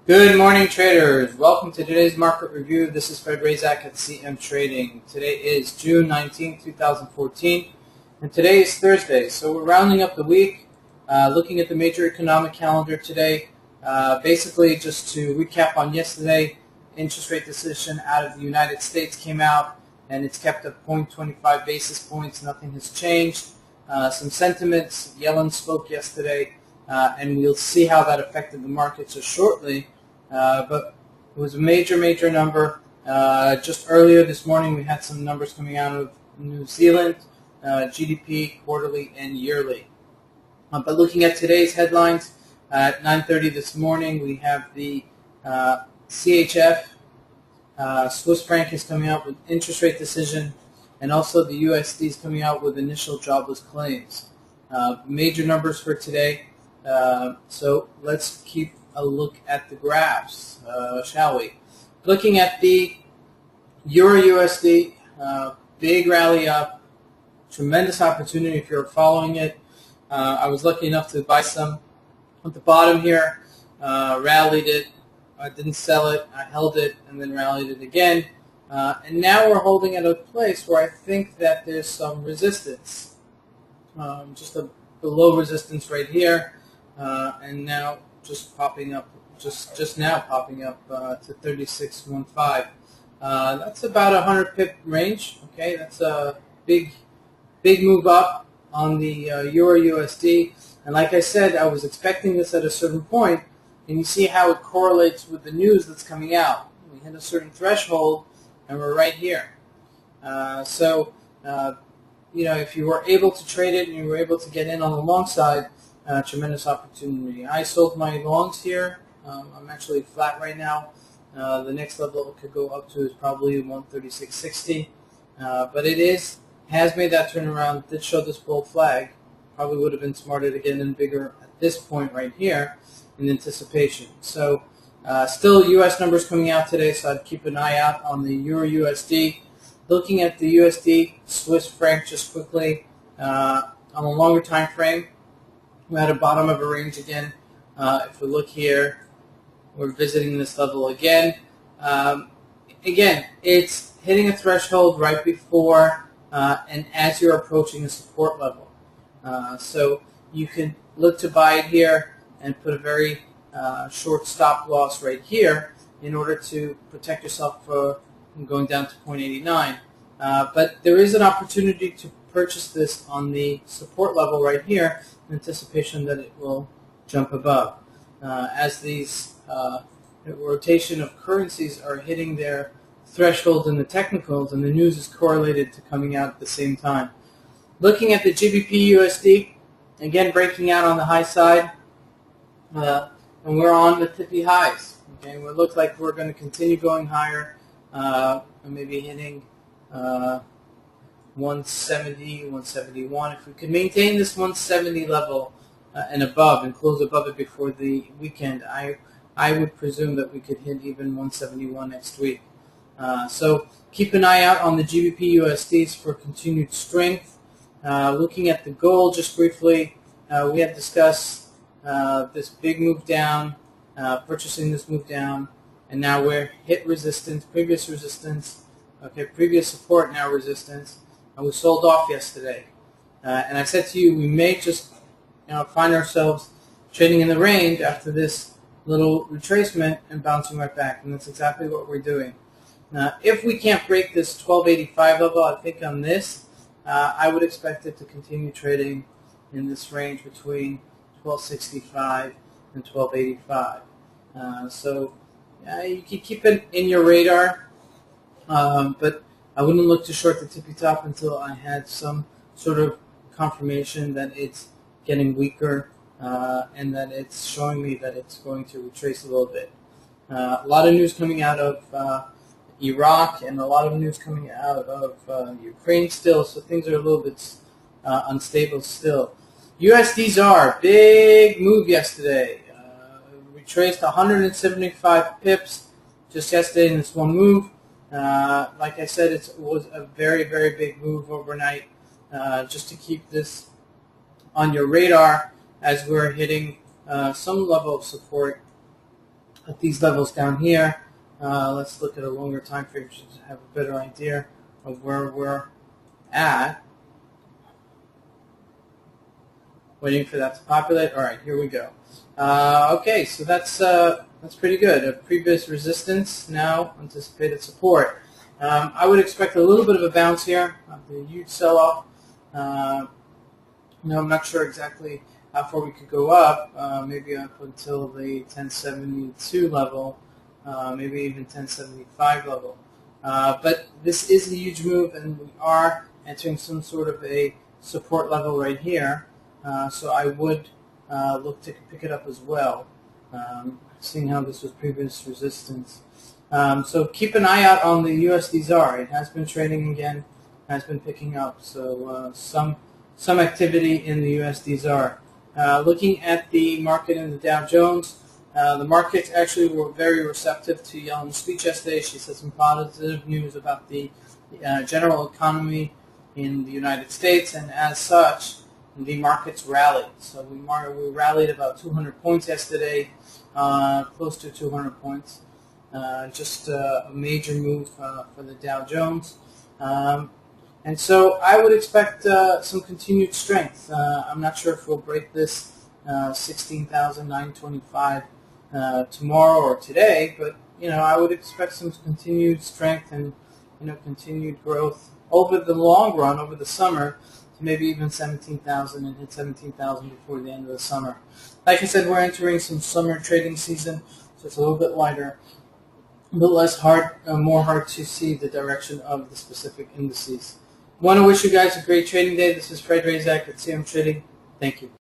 Good morning, traders. Welcome to today's market review. This is Razak at CMTrading. Today is June 19, 2014, and today is Thursday. So we're rounding up the week, looking at the major economic calendar today. Basically, just to recap on yesterday, interest rate decision out of the United States came out, and it's kept at 0.25 basis points. Nothing has changed. Some sentiments. Yellen spoke yesterday, and we'll see how that affected the market just shortly. But it was a major number. Just earlier this morning, we had some numbers coming out of New Zealand, GDP quarterly and yearly. But looking at today's headlines, at 9:30 this morning, we have the CHF, Swiss franc is coming out with interest rate decision, and also the USD is coming out with initial jobless claims. Major numbers for today. So let's keep a look at the graphs, shall we? Looking at the Euro USD, big rally up, tremendous opportunity if you're following it. I was lucky enough to buy some at the bottom here, rallied it. I didn't sell it, I held it, and then rallied it again. And now we're holding at a place where I think that there's some resistance. Just a below resistance right here, and now just popping up, just now popping up to 36.15. That's about a 100 pip range. Okay, that's a big move up on the Euro USD. And like I said, I was expecting this at a certain point, and you see how it correlates with the news that's coming out. We hit a certain threshold, and we're right here. You know, if you were able to trade it and you were able to get in on the long side, tremendous opportunity. I sold my longs here. I'm actually flat right now. The next level it could go up to is probably 136.60. But it has made that turnaround, did show this bull flag. Probably would have been smarter to get in bigger at this point right here in anticipation. So still U.S. numbers coming out today, so I'd keep an eye out on the Euro USD. Looking at the USD, Swiss franc just quickly on a longer time frame. We're at a bottom of a range again. If we look here, we're visiting this level again. Again, it's hitting a threshold right before and as you're approaching a support level. So you can look to buy it here and put a very short stop loss right here in order to protect yourself from going down to 0.89. But there is an opportunity to purchase this on the support level right here in anticipation that it will jump above. As these rotation of currencies are hitting their threshold in the technicals, and the news is correlated to coming out at the same time. Looking at the GBP USD, again breaking out on the high side, and we're on the tippy highs. Okay, it looks like we're going to continue going higher, and maybe hitting 170, 171. If we could maintain this 170 level and above and close above it before the weekend, I would presume that we could hit even 171 next week. So keep an eye out on the GBP USDs for continued strength. Looking at the gold just briefly, we had discussed this big move down, purchasing this move down, and now we're hit resistance, previous resistance, okay, previous support, now resistance, and we sold off yesterday. And I said to you, we may just find ourselves trading in the range after this little retracement and bouncing right back, and that's exactly what we're doing. If we can't break this 1285 level, I think on this, I would expect it to continue trading in this range between 1265 and 1285. So you can keep it in your radar, but I wouldn't look to short the tippy top until I had some sort of confirmation that it's getting weaker and that it's showing me that it's going to retrace a little bit. A lot of news coming out of Iraq and a lot of news coming out of Ukraine still, so things are a little bit unstable still. USDZAR, big move yesterday. Retraced 175 pips just yesterday in this one move. Like I said, it was a very big move overnight. Just to keep this on your radar as we're hitting some level of support at these levels down here. Let's look at a longer time frame to have a better idea of where we're at. Waiting for that to populate. All right, here we go. Okay, so that's pretty good. A previous resistance, now anticipated support. I would expect a little bit of a bounce here, a huge sell-off. I'm not sure exactly how far we could go up, maybe up until the 1072 level, maybe even 1075 level. But this is a huge move, and we are entering some sort of a support level right here. So I would look to pick it up as well, seeing how this was previous resistance. So keep an eye out on the USD ZAR. It has been trading again, has been picking up. So some activity in the USD ZAR. Looking at the market in the Dow Jones, the markets actually were very receptive to Yellen's speech yesterday. She said some positive news about the general economy in the United States, and as such, the markets rallied. So we rallied about 200 points yesterday, close to 200 points. Just a major move for the Dow Jones. And so I would expect some continued strength. I'm not sure if we'll break this 16,925 tomorrow or today, but I would expect some continued strength and continued growth over the long run, over the summer, to maybe even 17,000 and hit 17,000 before the end of the summer. Like I said, we're entering some summer trading season, so it's a little bit lighter, a bit less hard, more hard to see the direction of the specific indices. Want to wish you guys a great trading day. This is Fred Razak at CMTrading. Thank you.